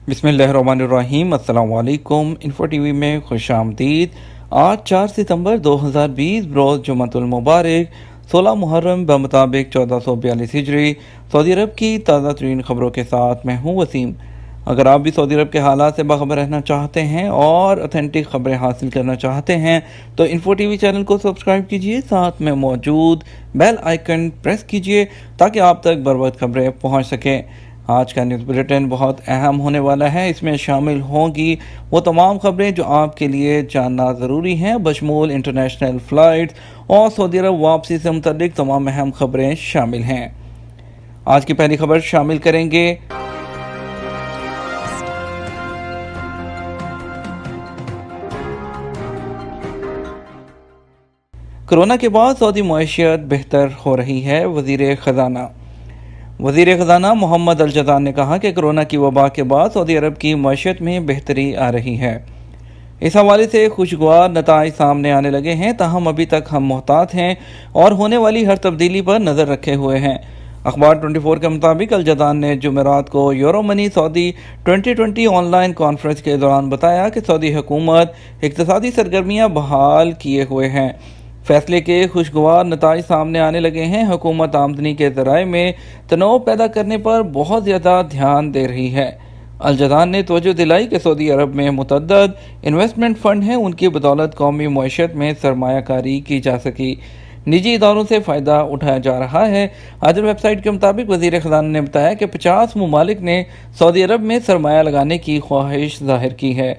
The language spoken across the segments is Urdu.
بسم اللہ الرحمن الرحیم۔ السلام علیکم۔ انفو ٹی وی میں خوش آمدید۔ آج 4 ستمبر 2020 بروز جمعۃ المبارک 16 محرم بمطابق 1442 ہجری سعودی عرب کی تازہ ترین خبروں کے ساتھ میں ہوں وسیم۔ اگر آپ بھی سعودی عرب کے حالات سے باخبر رہنا چاہتے ہیں اور اوتھینٹک خبریں حاصل کرنا چاہتے ہیں تو انفو ٹی وی چینل کو سبسکرائب کیجئے، ساتھ میں موجود بیل آئیکن پریس کیجئے تاکہ آپ تک بر وقت خبریں پہنچ سکیں۔ آج کا نیوز بلیٹن بہت اہم ہونے والا ہے۔ اس میں شامل ہوں گی وہ تمام خبریں جو آپ کے لیے جاننا ضروری ہیں، بشمول انٹرنیشنل فلائٹس اور سعودی عرب واپسی سے متعلق تمام اہم خبریں شامل ہیں۔ آج کی پہلی خبر شامل کریں گے کورونا کے بعد سعودی معیشت بہتر ہو رہی ہے۔ وزیر خزانہ محمد الجذان نے کہا کہ کورونا کی وبا کے بعد سعودی عرب کی معیشت میں بہتری آ رہی ہے۔ اس حوالے سے خوشگوار نتائج سامنے آنے لگے ہیں، تاہم ابھی تک ہم محتاط ہیں اور ہونے والی ہر تبدیلی پر نظر رکھے ہوئے ہیں۔ اخبار 24 کے مطابق الجذان نے جمعرات کو euro money Saudi 2020 on line conference کے دوران بتایا کہ سعودی حکومت اقتصادی سرگرمیاں بحال کیے ہوئے ہیں۔ فیصلے کے خوشگوار نتائج سامنے آنے لگے ہیں۔ حکومت آمدنی کے ذرائع میں تنوع پیدا کرنے پر بہت زیادہ دھیان دے رہی ہے۔ الجذان نے توجہ دلائی کہ سعودی عرب میں متعدد انویسٹمنٹ فنڈ ہیں، ان کی بدولت قومی معیشت میں سرمایہ کاری کی جا سکی، نجی اداروں سے فائدہ اٹھایا جا رہا ہے۔ آجر ویب سائٹ کے مطابق وزیر خزانہ نے بتایا کہ 50 ممالک نے سعودی عرب میں سرمایہ لگانے کی خواہش ظاہر کی ہے۔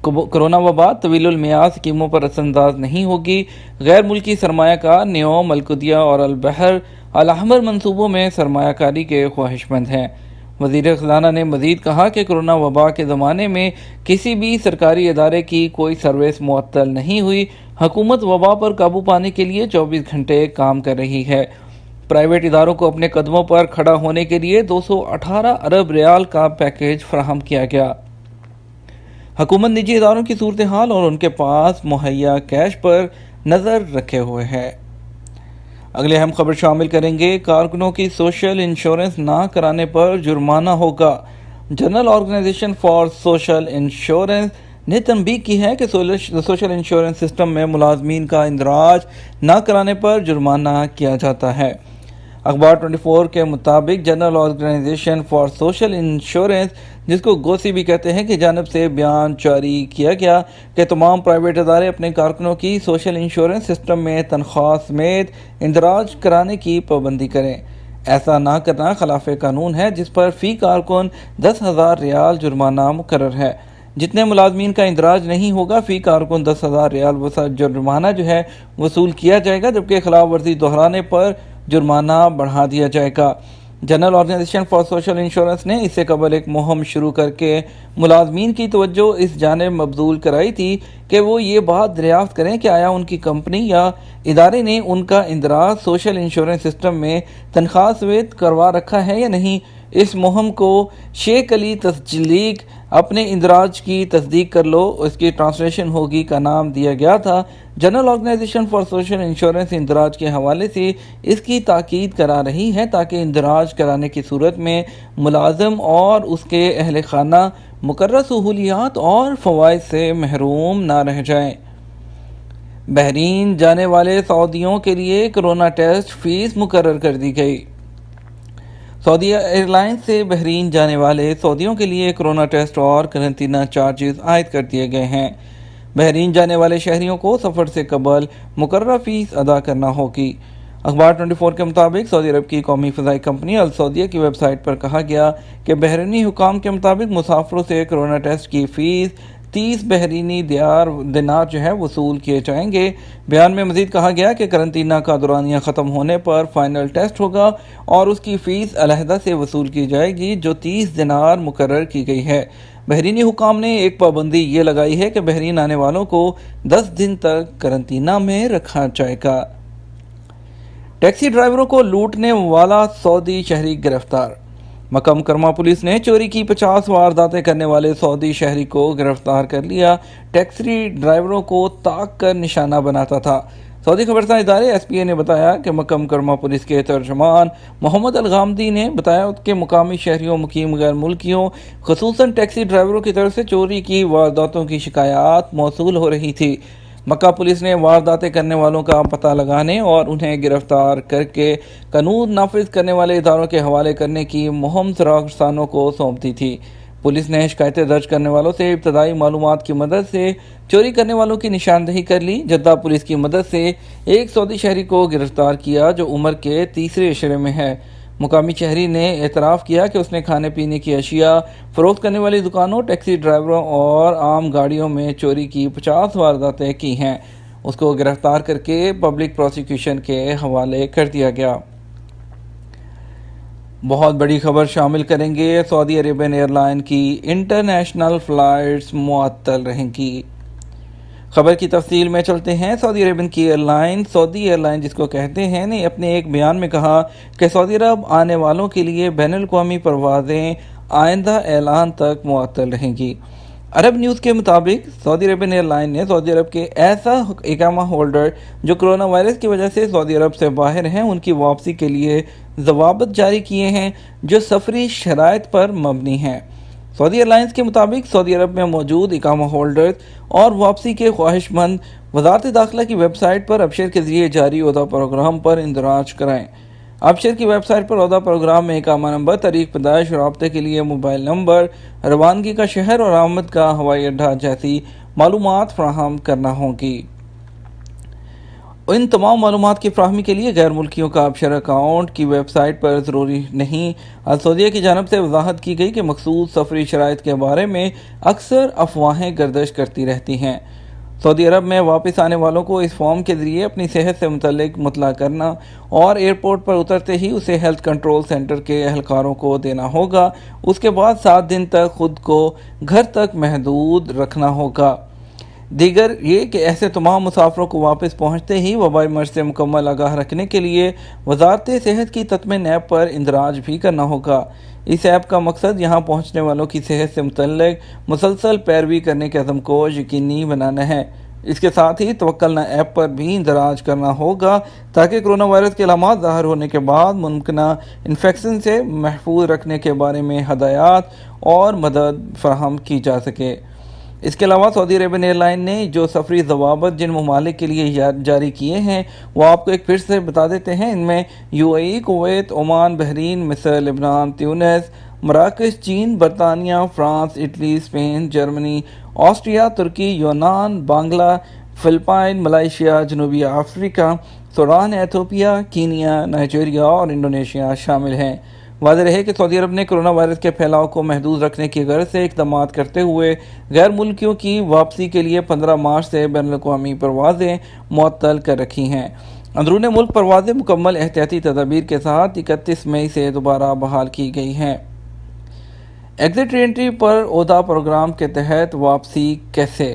کورونا وبا طویل المیعاد اسکیموں پر اثر انداز نہیں ہوگی۔ غیر ملکی سرمایہ کار نیوم، القدیہ اور البحر الاحمر منصوبوں میں سرمایہ کاری کے خواہش مند ہیں۔ وزیر خزانہ نے مزید کہا کہ کورونا وبا کے زمانے میں کسی بھی سرکاری ادارے کی کوئی سروس معطل نہیں ہوئی۔ حکومت وبا پر قابو پانے کے لیے 24 گھنٹے کام کر رہی ہے۔ پرائیویٹ اداروں کو اپنے قدموں پر کھڑا ہونے کے لیے 218 ارب ریال کا پیکیج فراہم کیا گیا۔ حکومت نجی اداروں کی صورتحال اور ان کے پاس مہیا کیش پر نظر رکھے ہوئے ہے۔ اگلے اہم خبر شامل کریں گے کارکنوں کی سوشل انشورنس نہ کرانے پر جرمانہ ہوگا۔ General organization for social insurance نے تنبیہ کی ہے کہ سوشل انشورنس سسٹم میں ملازمین کا اندراج نہ کرانے پر جرمانہ کیا جاتا ہے۔ اخبار 24 کے مطابق general organization for social insurance, جس کو گوسی بھی کہتے ہیں، کی جانب سے بیان جاری کیا گیا کہ تمام پرائیویٹ ادارے اپنے کارکنوں کی سوشل انشورنس سسٹم میں تنخواہ سمیت اندراج کرانے کی پابندی کریں۔ ایسا نہ کرنا خلاف قانون ہے، جس پر فی کارکن 10,000 ریال جرمانہ مقرر ہے۔ جتنے ملازمین کا اندراج نہیں ہوگا، فی کارکن 10,000 ریال جرمانہ وصول کیا جائے گا، جبکہ خلاف ورزی دہرانے پر جرمانہ بڑھا دیا جائے گا۔ General organization for social insurance نے اس سے قبل ایک مہم شروع کر کے ملازمین کی توجہ اس جانب مبذول کرائی تھی کہ وہ یہ بات دریافت کریں کہ آیا ان کی کمپنی یا ادارے نے ان کا اندراج سوشل انشورنس سسٹم میں تنخواہ سمیت کروا رکھا ہے یا نہیں۔ اس مہم کو شیخ علی تصدیق اپنے اندراج کی تصدیق کر لو، اس کی ٹرانسلیشن ہوگی کا نام دیا گیا تھا۔ General organization for social insurance اندراج کے حوالے سے اس کی تاکید کرا رہی ہے تاکہ اندراج کرانے کی صورت میں ملازم اور اس کے اہل خانہ مقررہ سہولیات اور فوائد سے محروم نہ رہ جائیں۔ بحرین جانے والے سعودیوں کے لیے کورونا ٹیسٹ فیس مقرر کر دی گئی۔ سعودی ایئر لائنز سے بحرین جانے والے سعودیوں کے لیے کورونا ٹیسٹ اور قرنطینہ چارجز عائد کر دیے گئے ہیں۔ بحرین جانے والے شہریوں کو سفر سے قبل مقررہ فیس ادا کرنا ہوگی۔ اخبار 24 کے مطابق سعودی عرب کی قومی فضائی کمپنی السعودیہ کی ویب سائٹ پر کہا گیا کہ بحرینی حکام کے مطابق مسافروں سے کورونا ٹیسٹ کی فیس 30 بحرینی دینار وصول کیے جائیں گے۔ بیان میں مزید کہا گیا کہ قرنطینہ کا دورانیہ ختم ہونے پر فائنل ٹیسٹ ہوگا اور اس کی فیس علیحدہ سے وصول کی جائے گی، جو 30 دینار مقرر کی گئی ہے۔ بحرینی حکام نے ایک پابندی یہ لگائی ہے کہ بحرین آنے والوں کو 10 دن تک قرنطینہ میں رکھا جائے گا۔ ٹیکسی ڈرائیوروں کو لوٹنے والا سعودی شہری گرفتار۔ مکہ مکرمہ پولیس نے چوری کی 50 وارداتیں کرنے والے سعودی شہری کو گرفتار کر لیا۔ ٹیکسی ڈرائیوروں کو طاق کر نشانہ بناتا تھا۔ سعودی خبرساں ادارے SPA نے بتایا کہ مکہ مکرمہ پولیس کے ترجمان محمد الغامدی نے بتایا کہ مقامی شہریوں مقیم غیر ملکیوں خصوصاً ٹیکسی ڈرائیوروں کی طرف سے چوری کی وارداتوں کی شکایات موصول ہو رہی تھی۔ مکہ پولیس نے وارداتیں کرنے والوں کا پتہ لگانے اور انہیں گرفتار کر کے قانون نافذ کرنے والے اداروں کے حوالے کرنے کی مہم رسانوں کو سونپ دی تھی۔ پولیس نے شکایتیں درج کرنے والوں سے ابتدائی معلومات کی مدد سے چوری کرنے والوں کی نشاندہی کر لی۔ جدہ پولیس کی مدد سے ایک سعودی شہری کو گرفتار کیا جو عمر کے تیسرے عشرے میں ہے۔ مقامی شہری نے اعتراف کیا کہ اس نے کھانے پینے کی اشیاء فروخت کرنے والی دکانوں، ٹیکسی ڈرائیوروں اور عام گاڑیوں میں چوری کی 50 وارداتیں کی ہیں۔ اس کو گرفتار کر کے پبلک پروسیکیوشن کے حوالے کر دیا گیا۔ بہت بڑی خبر شامل کریں گے، سعودی عربین ایئر لائن کی انٹرنیشنل فلائٹس معطل رہیں گی۔ خبر کی تفصیل میں چلتے ہیں۔ سعودی عربین کی سعودی ایئر لائن جس کو کہتے ہیں نے اپنے ایک بیان میں کہا کہ سعودی عرب آنے والوں کے لیے بین الاقوامی پروازیں آئندہ اعلان تک معطل رہیں گی۔ عرب نیوز کے مطابق سعودی عربین ایئر لائن نے سعودی عرب کے ایسا اقامہ ہولڈر جو کرونا وائرس کی وجہ سے سعودی عرب سے باہر ہیں ان کی واپسی کے لیے ضوابط جاری کیے ہیں جو سفری شرائط پر مبنی ہیں۔ سعودی ایئر لائنز کے مطابق سعودی عرب میں موجود اقامہ ہولڈرز اور واپسی کے خواہش مند وزارت داخلہ کی ویب سائٹ پر ابشر کے ذریعے جاری عہدہ پروگرام پر اندراج کرائیں۔ ابشر کی ویب سائٹ پر عہدہ پروگرام میں اقامہ نمبر، تاریخ پیدائش، رابطے کے لیے موبائل نمبر، روانگی کا شہر اور آمد کا ہوائی اڈہ جیسی معلومات فراہم کرنا ہوگی۔ ان تمام معلومات کی فراہمی کے لیے غیر ملکیوں کا ابشر اکاؤنٹ کی ویب سائٹ پر ضروری نہیں۔ السعودیہ کی جانب سے وضاحت کی گئی کہ مخصوص سفری شرائط کے بارے میں اکثر افواہیں گردش کرتی رہتی ہیں۔ سعودی عرب میں واپس آنے والوں کو اس فارم کے ذریعے اپنی صحت سے متعلق مطلع کرنا اور ایئرپورٹ پر اترتے ہی اسے ہیلتھ کنٹرول سینٹر کے اہلکاروں کو دینا ہوگا۔ اس کے بعد 7 دن تک خود کو گھر تک محدود رکھنا ہوگا۔ دیگر یہ کہ ایسے تمام مسافروں کو واپس پہنچتے ہی وبائی مرض سے مکمل آگاہ رکھنے کے لیے وزارت صحت کی تطمین ایپ پر اندراج بھی کرنا ہوگا۔ اس ایپ کا مقصد یہاں پہنچنے والوں کی صحت سے متعلق مسلسل پیروی کرنے کے عزم کو یقینی بنانا ہے۔ اس کے ساتھ ہی توکلنا ایپ پر بھی اندراج کرنا ہوگا تاکہ کرونا وائرس کے علامات ظاہر ہونے کے بعد ممکنہ انفیکشن سے محفوظ رکھنے کے بارے میں ہدایات اور مدد فراہم کی جا سکے۔ اس کے علاوہ سعودی عربین ایئر لائن نے جو سفری ضوابط جن ممالک کے لیے جاری کیے ہیں وہ آپ کو ایک پھر سے بتا دیتے ہیں۔ ان میں UAE، کویت، عمان، بحرین، مصر، لبنان، تیونس، مراکش، چین، برطانیہ، France, Italy, Spain, Germany, Austria, Turkey, یونان، بنگلہ، فلپائن، ملائیشیا، جنوبی افریقہ، سوڈان، ایتھوپیا، کینیا، نائجیریا اور انڈونیشیا شامل ہیں۔ واضح رہے کہ سعودی عرب نے کرونا وائرس کے پھیلاؤ کو محدود رکھنے کی غرض سے اقدامات کرتے ہوئے غیر ملکیوں کی واپسی کے لیے 15 مارچ سے بین الاقوامی پروازیں معطل کر رکھی ہیں۔ اندرون ملک پروازیں مکمل احتیاطی تدابیر کے ساتھ 31 مئی سے دوبارہ بحال کی گئی ہیں۔ ایگزٹ ری انٹری پر عہدہ پروگرام کے تحت واپسی کیسے؟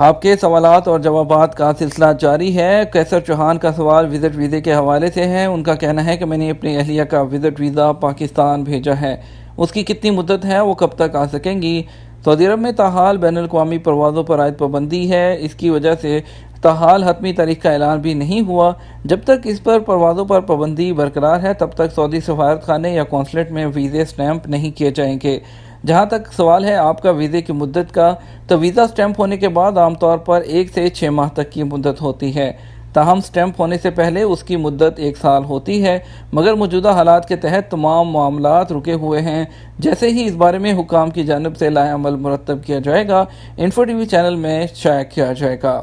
آپ کے سوالات اور جوابات کا سلسلہ جاری ہے۔ کیسر چوہان کا سوال وزٹ ویزے کے حوالے سے ہے۔ ان کا کہنا ہے کہ میں نے اپنی اہلیہ کا وزٹ ویزا پاکستان بھیجا ہے، اس کی کتنی مدت ہے، وہ کب تک آ سکیں گی؟ سعودی عرب میں تاحال بین الاقوامی پروازوں پر عائد پابندی ہے، اس کی وجہ سے تاحال حتمی تاریخ کا اعلان بھی نہیں ہوا۔ جب تک اس پر پروازوں پر پابندی برقرار ہے تب تک سعودی سفارت خانے یا قونصلیٹ میں ویزے سٹیمپ نہیں کیے جائیں گے۔ جہاں تک سوال ہے آپ کا ویزے کی مدت کا، تو ویزا سٹیمپ ہونے کے بعد عام طور پر 1 سے 6 ماہ تک کی مدت ہوتی ہے، تاہم سٹیمپ ہونے سے پہلے اس کی مدت 1 سال ہوتی ہے، مگر موجودہ حالات کے تحت تمام معاملات رکے ہوئے ہیں۔ جیسے ہی اس بارے میں حکام کی جانب سے لائحہ عمل مرتب کیا جائے گا، انفو ٹی وی چینل میں شائع کیا جائے گا۔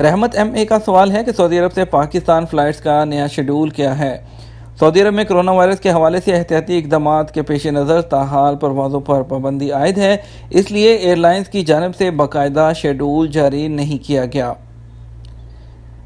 رحمت MA کا سوال ہے کہ سعودی عرب سے پاکستان فلائٹس کا نیا شیڈول کیا ہے؟ سعودی عرب میں کرونا وائرس کے حوالے سے احتیاطی اقدامات کے پیش نظر تاحال پروازوں پر پابندی عائد ہے، اس لیے ایئر لائنز کی جانب سے باقاعدہ شیڈول جاری نہیں کیا گیا۔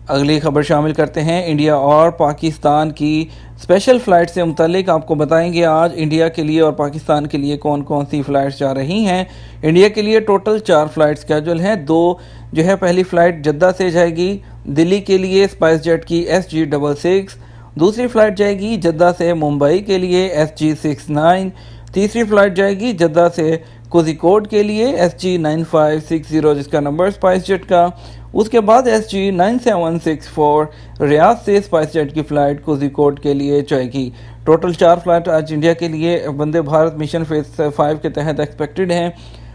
اگلی خبر شامل کرتے ہیں انڈیا اور پاکستان کی اسپیشل فلائٹ سے متعلق۔ آپ کو بتائیں گے آج انڈیا کے لیے اور پاکستان کے لیے کون کون سی فلائٹس جا رہی ہیں۔ انڈیا کے لیے ٹوٹل 4 فلائٹ سکیجول ہیں۔ 2 پہلی فلائٹ جدہ سے جائے گی دلی کے لیے اسپائس جیٹ کی SG66، دوسری فلائٹ جائے گی جدہ سے ممبئی کے لیے SG69، تیسری فلائٹ جائے گی جدہ سے کوزیکوڈ کے لیے SG9560 جس کا نمبر اسپائس جیٹ کا اس کے بعد SG9764 ریاض سے اسپائس جیٹ کی فلائٹ کوزیکوڈ کے لیے جائے گی۔ ٹوٹل 4 فلائٹ آج انڈیا کے لیے وندے بھارت مشن فیز 5 کے تحت ایکسپیکٹڈ ہیں۔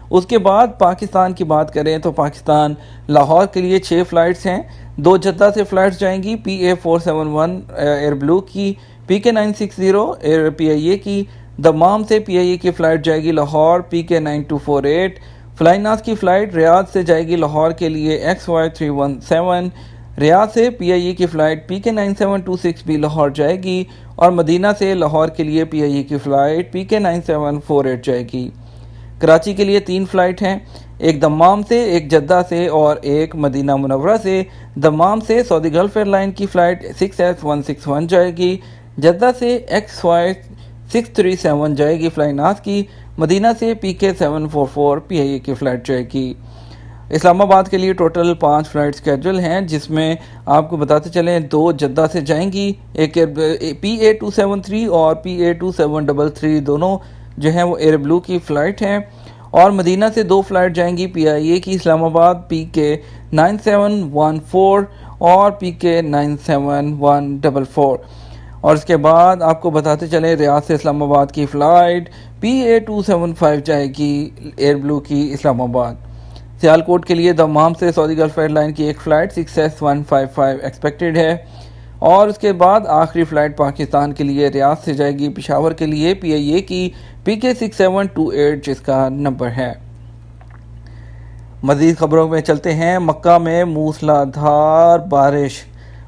اس کے بعد پاکستان کی بات کریں تو پاکستان لاہور کے لیے 6 فلائٹس ہیں۔ 2 جدہ سے فلائٹس جائیں گی PA471 ایئر بلو کی، PK960 ایئر PIA کی۔ دمام سے PIA کی فلائٹ جائے گی لاہور PK9248۔ فلائی ناس کی فلائٹ ریاض سے جائے گی لاہور کے لیے XY317۔ ریاض سے PIA کی فلائٹ PK9726 بھی لاہور جائے گی اور مدینہ سے لاہور کے لیے PIA کی فلائٹ PK9748 جائے گی۔ کراچی کے لیے 3 فلائٹ ہیں، ایک دمام سے، ایک جدہ سے اور ایک مدینہ منورہ سے۔ دمام سے سعودی گلف ایئر لائن کی فلائٹ 6S161 جائے گی، جدہ سے XY637 جائے گی فلائی ناس کی، مدینہ سے PK744 PIA کی فلائٹ جائے گی۔ اسلام آباد کے لیے ٹوٹل 5 فلائٹ سکیجول ہیں، جس میں آپ کو بتاتے چلیں 2 جدہ سے جائیں گی، ایک PA273 اور PA2733 دونوں جو ہیں وہ ایئر بلو کی فلائٹ ہیں، اور مدینہ سے 2 فلائٹ جائیں گی PIA کی اسلام آباد PK9714 اور PK97144۔ اور اس کے بعد آپ کو بتاتے چلیں ریاض سے اسلام آباد کی فلائٹ PA275 جائے گی ایئر بلو کی اسلام آباد۔ سیالکوٹ کے لیے دمام سے سعودی گلف ایئر لائن کی ایک فلائٹ 6S155 ایکسپیکٹڈ ہے، اور اس کے بعد آخری فلائٹ پاکستان کے لیے ریاض سے جائے گی پشاور کے لیے PIA کی PK6728 جس کا نمبر ہے۔ مزید خبروں میں چلتے ہیں۔ مکہ میں موسلا دھار بارش۔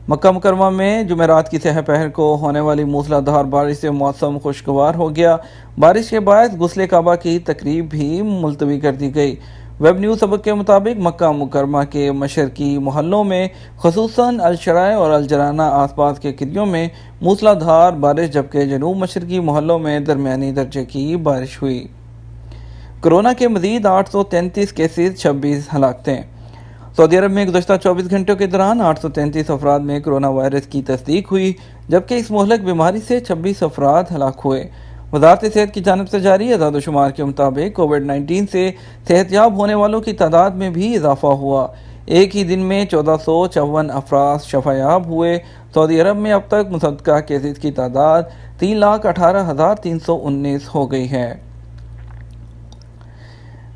مکہ مکرمہ میں جمعرات کی سحر پہر کو ہونے والی موسلا دھار بارش سے موسم خوشگوار ہو گیا۔ بارش کے باعث غسل کعبہ کی تقریب بھی ملتوی کر دی گئی۔ ویب نیوز سبق کے مطابق مکہ مکرمہ کے مشرقی محلوں میں خصوصاً الشرائع اور الجرانہ آس پاس کے قریوں میں موسلا دھار بارش، جبکہ جنوب مشرقی محلوں میں درمیانی درجے کی بارش ہوئی۔ کرونا کے مزید 833 کیسز، 26 ہلاکتیں۔ سعودی عرب میں گزشتہ 24 گھنٹوں کے دوران 833 افراد میں کرونا وائرس کی تصدیق ہوئی، جبکہ اس مہلک بیماری سے 26 افراد ہلاک ہوئے۔ وزارت صحت کی جانب سے جاری اعداد و شمار کے مطابق کووڈ-19 سے صحت یاب ہونے والوں کی تعداد میں بھی اضافہ ہوا۔ ایک ہی دن میں 1454 افراد شفا یاب ہوئے۔ سعودی عرب میں اب تک مصدقہ کیسز کی تعداد 3,18,319 ہو گئی ہے۔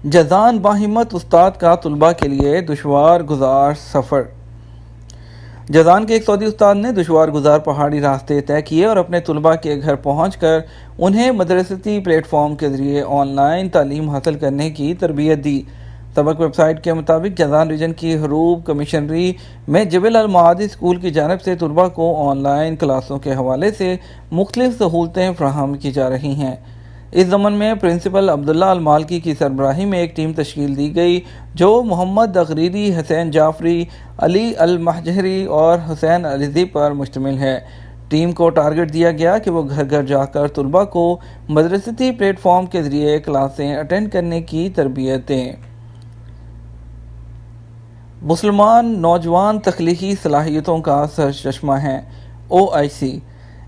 جازان باہمت استاد کا طلباء کے لیے دشوار گزار سفر۔ جازان کے ایک سعودی استاد نے دشوار گزار پہاڑی راستے طے کیے اور اپنے طلباء کے گھر پہنچ کر انہیں مدرستی پلیٹ فارم کے ذریعے آن لائن تعلیم حاصل کرنے کی تربیت دی۔ سبق ویب سائٹ کے مطابق جازان ریجن کی حروب کمشنری میں جبل المعادی اسکول کی جانب سے طلباء کو آن لائن کلاسوں کے حوالے سے مختلف سہولتیں فراہم کی جا رہی ہیں۔ اس ضمن میں پرنسپل عبداللہ المالکی کی سربراہی میں ایک ٹیم تشکیل دی گئی جو محمد اغریری، حسین جعفری، علی المہجری اور حسین علیزی پر مشتمل ہے۔ ٹیم کو ٹارگٹ دیا گیا کہ وہ گھر گھر جا کر طلباء کو مدرستی پلیٹ فارم کے ذریعے کلاسیں اٹینڈ کرنے کی تربیت دیں۔ مسلمان نوجوان تخلیقی صلاحیتوں کا سرچشمہ ہیں۔ OIC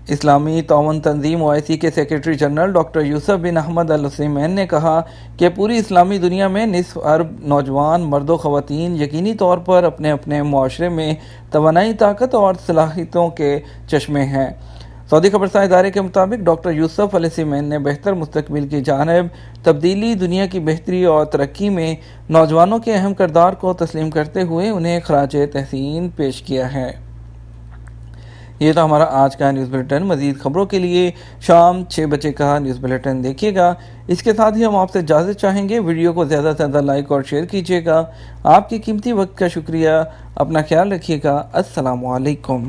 اسلامی تعاون تنظیم OIC کے سیکرٹری جنرل ڈاکٹر یوسف بن احمد العثیمین نے کہا کہ پوری اسلامی دنیا میں نصف ارب نوجوان مرد و خواتین یقینی طور پر اپنے اپنے معاشرے میں توانائی طاقت اور صلاحیتوں کے چشمے ہیں۔ سعودی خبرساں ادارے کے مطابق ڈاکٹر یوسف العثیمین نے بہتر مستقبل کی جانب تبدیلی، دنیا کی بہتری اور ترقی میں نوجوانوں کے اہم کردار کو تسلیم کرتے ہوئے انہیں خراج تحسین پیش کیا ہے۔ یہ تو ہمارا آج کا نیوز بلیٹن۔ مزید خبروں کے لیے شام 6 بجے کا نیوز بلیٹن دیکھیے گا۔ اس کے ساتھ ہی ہم آپ سے اجازت چاہیں گے، ویڈیو کو زیادہ سے زیادہ لائک اور شیئر کیجیے گا۔ آپ کی قیمتی وقت کا شکریہ۔ اپنا خیال رکھیے گا۔ السلام علیکم۔